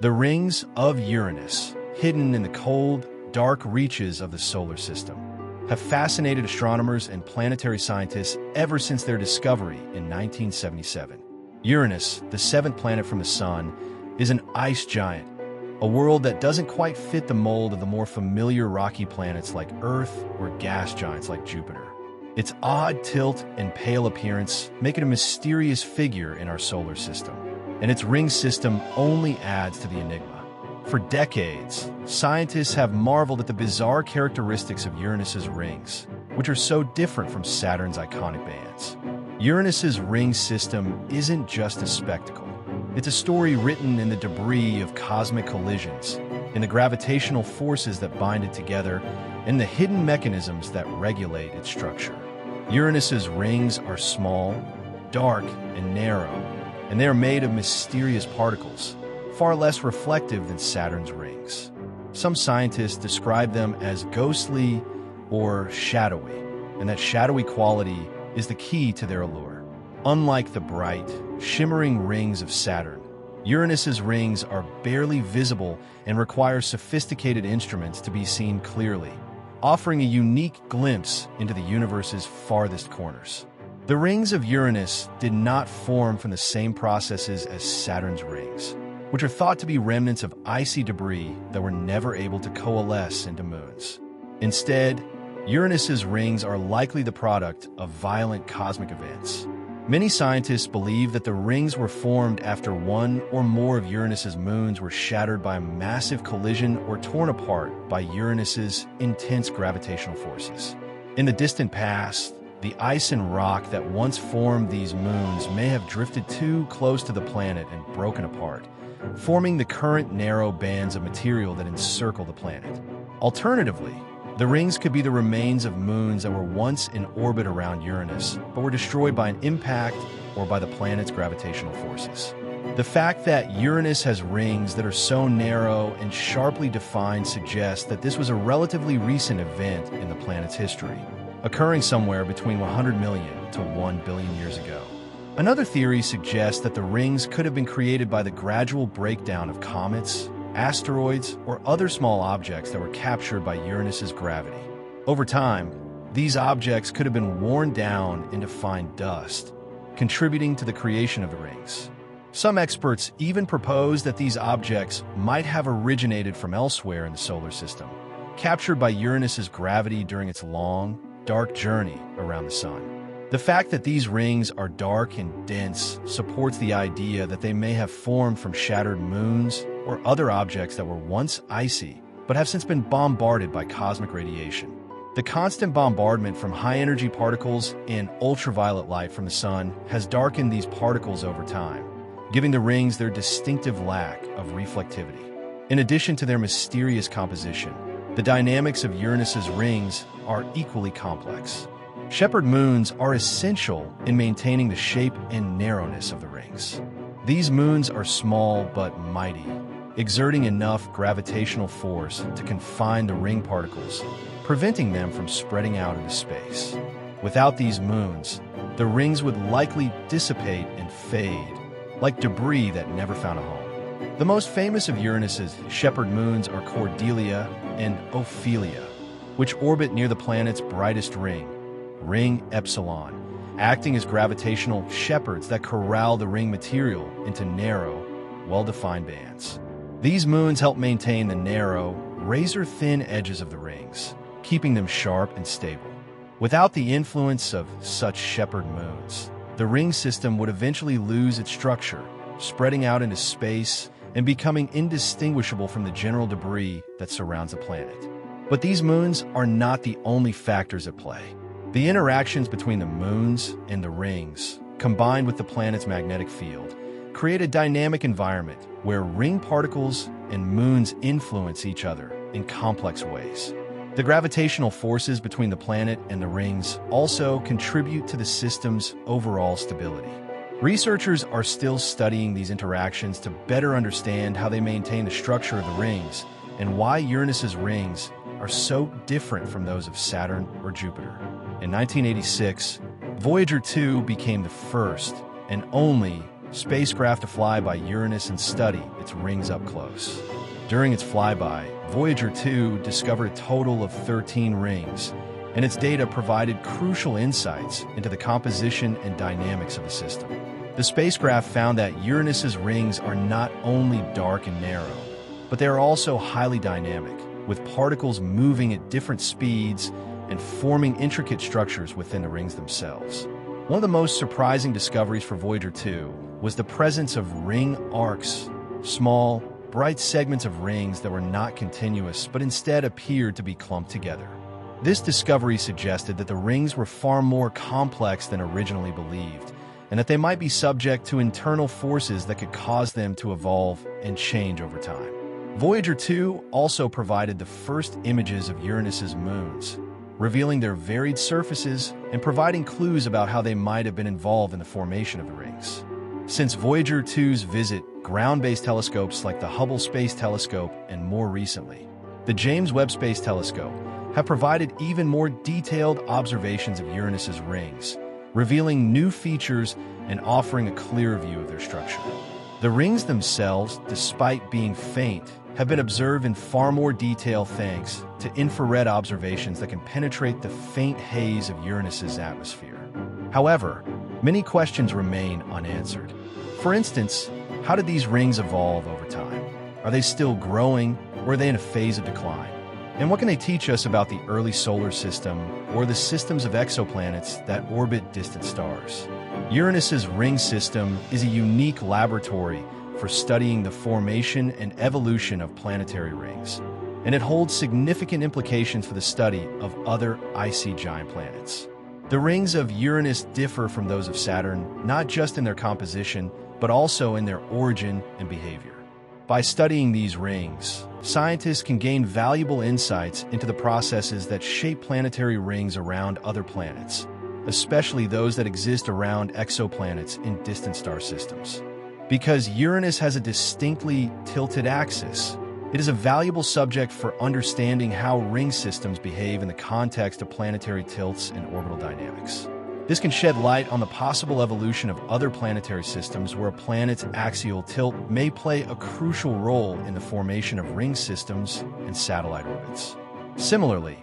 The rings of Uranus, hidden in the cold, dark reaches of the solar system, have fascinated astronomers and planetary scientists ever since their discovery in 1977. Uranus, the seventh planet from the Sun, is an ice giant, a world that doesn't quite fit the mold of the more familiar rocky planets like Earth or gas giants like Jupiter. Its odd tilt and pale appearance make it a mysterious figure in our solar system, and its ring system only adds to the enigma. For decades, scientists have marveled at the bizarre characteristics of Uranus's rings, which are so different from Saturn's iconic bands. Uranus's ring system isn't just a spectacle. It's a story written in the debris of cosmic collisions, in the gravitational forces that bind it together, and the hidden mechanisms that regulate its structure. Uranus's rings are small, dark, and narrow, and they are made of mysterious particles, far less reflective than Saturn's rings. Some scientists describe them as ghostly or shadowy, and that shadowy quality is the key to their allure. Unlike the bright, shimmering rings of Saturn, Uranus's rings are barely visible and require sophisticated instruments to be seen clearly, offering a unique glimpse into the universe's farthest corners. The rings of Uranus did not form from the same processes as Saturn's rings, which are thought to be remnants of icy debris that were never able to coalesce into moons. Instead, Uranus's rings are likely the product of violent cosmic events. Many scientists believe that the rings were formed after one or more of Uranus's moons were shattered by a massive collision or torn apart by Uranus's intense gravitational forces. In the distant past, the ice and rock that once formed these moons may have drifted too close to the planet and broken apart, forming the current narrow bands of material that encircle the planet. Alternatively, the rings could be the remains of moons that were once in orbit around Uranus, but were destroyed by an impact or by the planet's gravitational forces. The fact that Uranus has rings that are so narrow and sharply defined suggests that this was a relatively recent event in the planet's history, occurring somewhere between 100 million to 1 billion years ago. Another theory suggests that the rings could have been created by the gradual breakdown of comets, asteroids, or other small objects that were captured by Uranus's gravity. Over time, these objects could have been worn down into fine dust, contributing to the creation of the rings. Some experts even propose that these objects might have originated from elsewhere in the solar system, captured by Uranus's gravity during its long, dark journey around the Sun. The fact that these rings are dark and dense supports the idea that they may have formed from shattered moons or other objects that were once icy, but have since been bombarded by cosmic radiation. The constant bombardment from high-energy particles and ultraviolet light from the Sun has darkened these particles over time, giving the rings their distinctive lack of reflectivity. In addition to their mysterious composition, the dynamics of Uranus's rings are equally complex. Shepherd moons are essential in maintaining the shape and narrowness of the rings. These moons are small but mighty, exerting enough gravitational force to confine the ring particles, preventing them from spreading out into space. Without these moons, the rings would likely dissipate and fade, like debris that never found a home. The most famous of Uranus's shepherd moons are Cordelia and Ophelia, which orbit near the planet's brightest ring, Ring Epsilon, acting as gravitational shepherds that corral the ring material into narrow, well-defined bands. These moons help maintain the narrow, razor-thin edges of the rings, keeping them sharp and stable. Without the influence of such shepherd moons, the ring system would eventually lose its structure, spreading out into space and becoming indistinguishable from the general debris that surrounds the planet. But these moons are not the only factors at play. The interactions between the moons and the rings, combined with the planet's magnetic field, create a dynamic environment where ring particles and moons influence each other in complex ways. The gravitational forces between the planet and the rings also contribute to the system's overall stability. Researchers are still studying these interactions to better understand how they maintain the structure of the rings and why Uranus's rings are so different from those of Saturn or Jupiter. In 1986, Voyager 2 became the first and only spacecraft to fly by Uranus and study its rings up close. During its flyby, Voyager 2 discovered a total of 13 rings, and its data provided crucial insights into the composition and dynamics of the system. The spacecraft found that Uranus's rings are not only dark and narrow, but they are also highly dynamic, with particles moving at different speeds and forming intricate structures within the rings themselves. One of the most surprising discoveries for Voyager 2 was the presence of ring arcs, small, bright segments of rings that were not continuous but instead appeared to be clumped together. This discovery suggested that the rings were far more complex than originally believed, and that they might be subject to internal forces that could cause them to evolve and change over time. Voyager 2 also provided the first images of Uranus's moons, revealing their varied surfaces and providing clues about how they might have been involved in the formation of the rings. Since Voyager 2's visit, ground-based telescopes like the Hubble Space Telescope and more recently, the James Webb Space Telescope have provided even more detailed observations of Uranus's rings, revealing new features and offering a clearer view of their structure. The rings themselves, despite being faint, have been observed in far more detail thanks to infrared observations that can penetrate the faint haze of Uranus's atmosphere. However, many questions remain unanswered. For instance, how did these rings evolve over time? Are they still growing, or are they in a phase of decline? And what can they teach us about the early solar system or the systems of exoplanets that orbit distant stars? Uranus's ring system is a unique laboratory for studying the formation and evolution of planetary rings, and it holds significant implications for the study of other icy giant planets. The rings of Uranus differ from those of Saturn, not just in their composition, but also in their origin and behavior. By studying these rings, scientists can gain valuable insights into the processes that shape planetary rings around other planets, especially those that exist around exoplanets in distant star systems. Because Uranus has a distinctly tilted axis, it is a valuable subject for understanding how ring systems behave in the context of planetary tilts and orbital dynamics. This can shed light on the possible evolution of other planetary systems where a planet's axial tilt may play a crucial role in the formation of ring systems and satellite orbits. Similarly,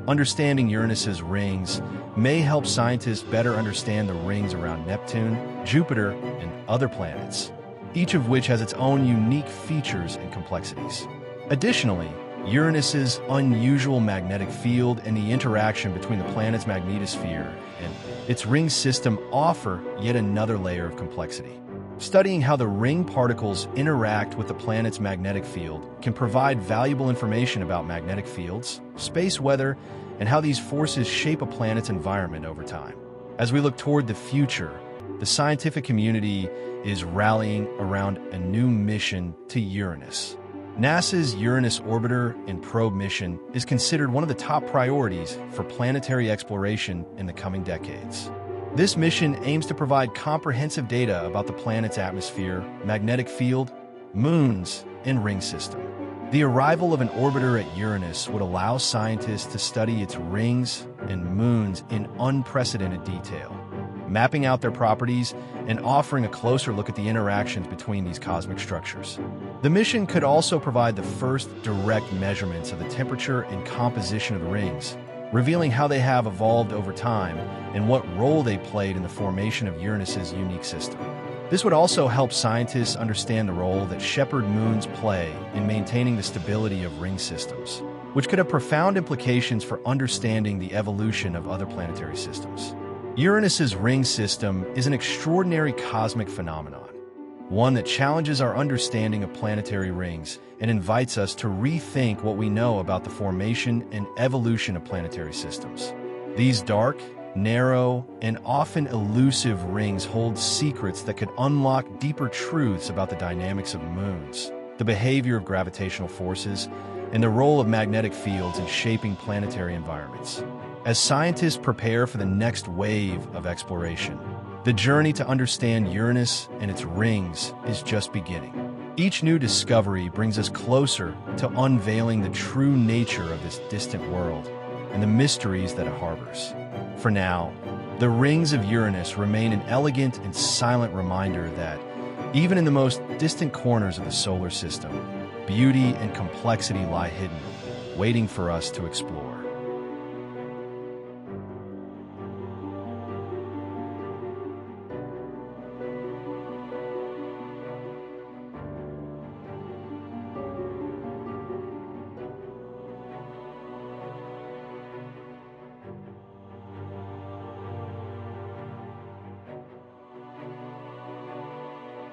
understanding Uranus's rings may help scientists better understand the rings around Neptune, Jupiter, and other planets, each of which has its own unique features and complexities. Additionally, Uranus's unusual magnetic field and the interaction between the planet's magnetosphere and its ring system offer yet another layer of complexity. Studying how the ring particles interact with the planet's magnetic field can provide valuable information about magnetic fields, space weather, and how these forces shape a planet's environment over time. As we look toward the future, the scientific community is rallying around a new mission to Uranus. NASA's Uranus Orbiter and Probe mission is considered one of the top priorities for planetary exploration in the coming decades. This mission aims to provide comprehensive data about the planet's atmosphere, magnetic field, moons, and ring system. The arrival of an orbiter at Uranus would allow scientists to study its rings and moons in unprecedented detail, mapping out their properties and offering a closer look at the interactions between these cosmic structures. The mission could also provide the first direct measurements of the temperature and composition of the rings, revealing how they have evolved over time and what role they played in the formation of Uranus's unique system. This would also help scientists understand the role that shepherd moons play in maintaining the stability of ring systems, which could have profound implications for understanding the evolution of other planetary systems. Uranus's ring system is an extraordinary cosmic phenomenon, one that challenges our understanding of planetary rings and invites us to rethink what we know about the formation and evolution of planetary systems. These dark, narrow, and often elusive rings hold secrets that could unlock deeper truths about the dynamics of moons, the behavior of gravitational forces, and the role of magnetic fields in shaping planetary environments. As scientists prepare for the next wave of exploration, the journey to understand Uranus and its rings is just beginning. Each new discovery brings us closer to unveiling the true nature of this distant world and the mysteries that it harbors. For now, the rings of Uranus remain an elegant and silent reminder that Even in the most distant corners of the solar system, beauty and complexity lie hidden, waiting for us to explore.